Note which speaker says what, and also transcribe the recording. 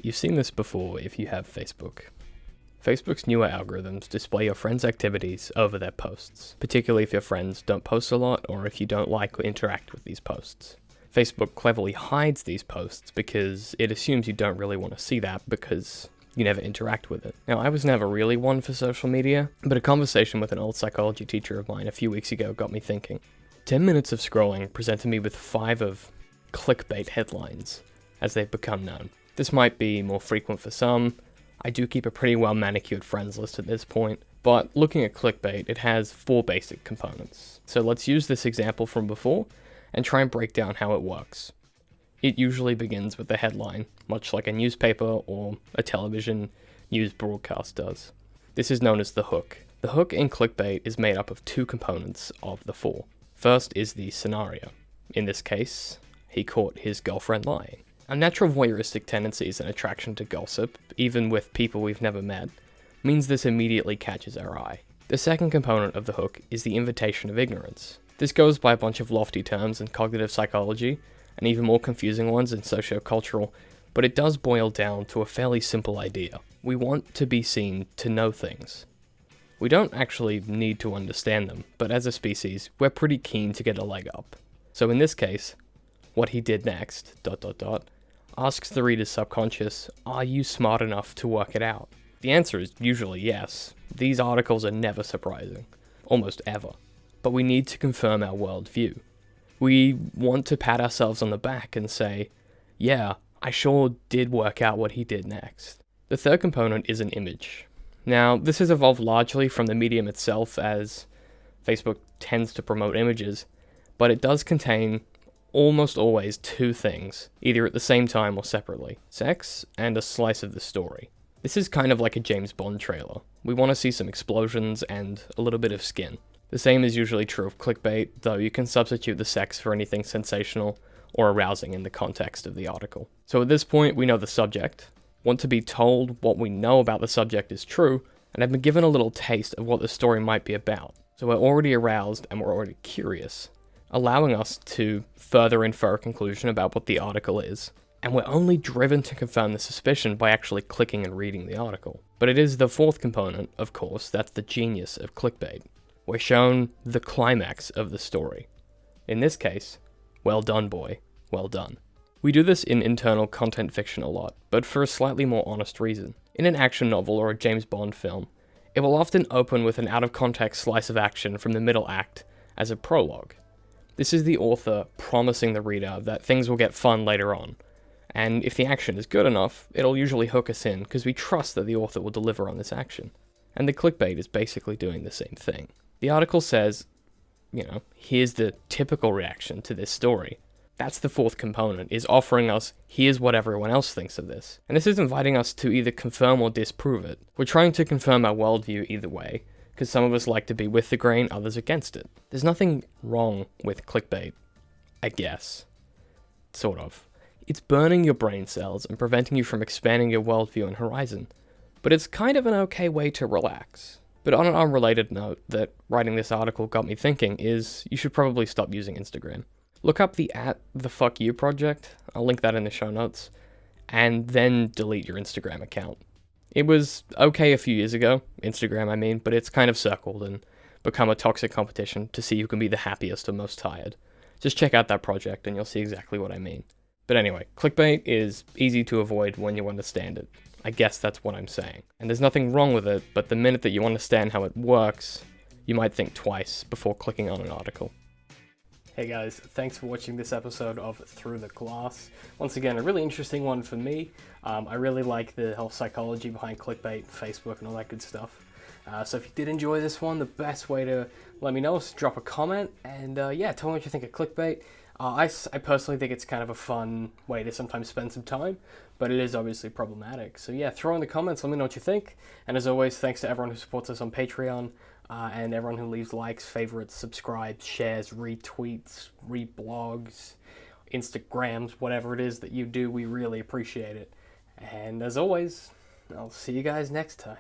Speaker 1: You've seen this before if you have Facebook. Facebook's newer algorithms display your friends' activities over their posts, particularly if your friends don't post a lot or if you don't like or interact with these posts. Facebook cleverly hides these posts because it assumes you don't really want to see that because you never interact with it. Now, I was never really one for social media, but a conversation with an old psychology teacher of mine a few weeks ago got me thinking. 10 minutes of scrolling presented me with 5 of clickbait headlines, as they've become known. This might be more frequent for some. I do keep a pretty well manicured friends list at this point, but looking at clickbait, it has 4 basic components. So let's use this example from before and try and break down how it works. It usually begins with the headline, much like a newspaper or a television news broadcast does. This is known as the hook. The hook in clickbait is made up of 2 components of the 4. First is the scenario. In this case, he caught his girlfriend lying. Our natural voyeuristic tendencies and attraction to gossip, even with people we've never met, means this immediately catches our eye. The second component of the hook is the invitation of ignorance. This goes by a bunch of lofty terms in cognitive psychology, and even more confusing ones in sociocultural, but it does boil down to a fairly simple idea. We want to be seen to know things. We don't actually need to understand them, but as a species, we're pretty keen to get a leg up. So in this case, what he did next, ... asks the reader's subconscious, are you smart enough to work it out? The answer is usually yes. These articles are never surprising. Almost ever. But we need to confirm our worldview. We want to pat ourselves on the back and say, yeah, I sure did work out what he did next. The third component is an image. Now, this has evolved largely from the medium itself, as Facebook tends to promote images, but it does contain almost always 2 things, either at the same time or separately: sex and a slice of the story. This is kind of like a James Bond trailer. We want to see some explosions and a little bit of skin. The same is usually true of clickbait, though you can substitute the sex for anything sensational or arousing in the context of the article. So at this point, we know the subject, want to be told what we know about the subject is true, and have been given a little taste of what the story might be about. So we're already aroused and we're already curious, allowing us to further infer a conclusion about what the article is. And we're only driven to confirm the suspicion by actually clicking and reading the article. But it is the 4th component, of course, that's the genius of clickbait. We're shown the climax of the story. In this case, well done, boy, well done. We do this in internal content fiction a lot, but for a slightly more honest reason. In an action novel or a James Bond film, it will often open with an out-of-context slice of action from the middle act as a prologue. This is the author promising the reader that things will get fun later on, and if the action is good enough, it'll usually hook us in because we trust that the author will deliver on this action. And the clickbait is basically doing the same thing. The article says, here's the typical reaction to this story. That's the 4th component, is offering us, here's what everyone else thinks of this. And this is inviting us to either confirm or disprove it. We're trying to confirm our worldview either way, because some of us like to be with the grain, others against it. There's nothing wrong with clickbait, I guess. Sort of. It's burning your brain cells and preventing you from expanding your worldview and horizon. But it's kind of an okay way to relax. But on an unrelated note that writing this article got me thinking is you should probably stop using Instagram. Look up the @thefuckyou project, I'll link that in the show notes, and then delete your Instagram account. It was okay a few years ago, Instagram I mean, but it's kind of circled and become a toxic competition to see who can be the happiest or most tired. Just check out that project and you'll see exactly what I mean. But anyway, clickbait is easy to avoid when you understand it. I guess that's what I'm saying. And there's nothing wrong with it, but the minute that you understand how it works, you might think twice before clicking on an article. Hey guys, thanks for watching this episode of Through the Glass. Once again, a really interesting one for me. I really like the whole psychology behind clickbait, Facebook, and all that good stuff. So if you did enjoy this one, the best way to let me know is to drop a comment and tell me what you think of clickbait. I personally think it's kind of a fun way to sometimes spend some time, but it is obviously problematic. So yeah, throw in the comments, let me know what you think. And as always, thanks to everyone who supports us on Patreon, and everyone who leaves likes, favorites, subscribes, shares, retweets, reblogs, Instagrams, whatever it is that you do, we really appreciate it. And as always, I'll see you guys next time.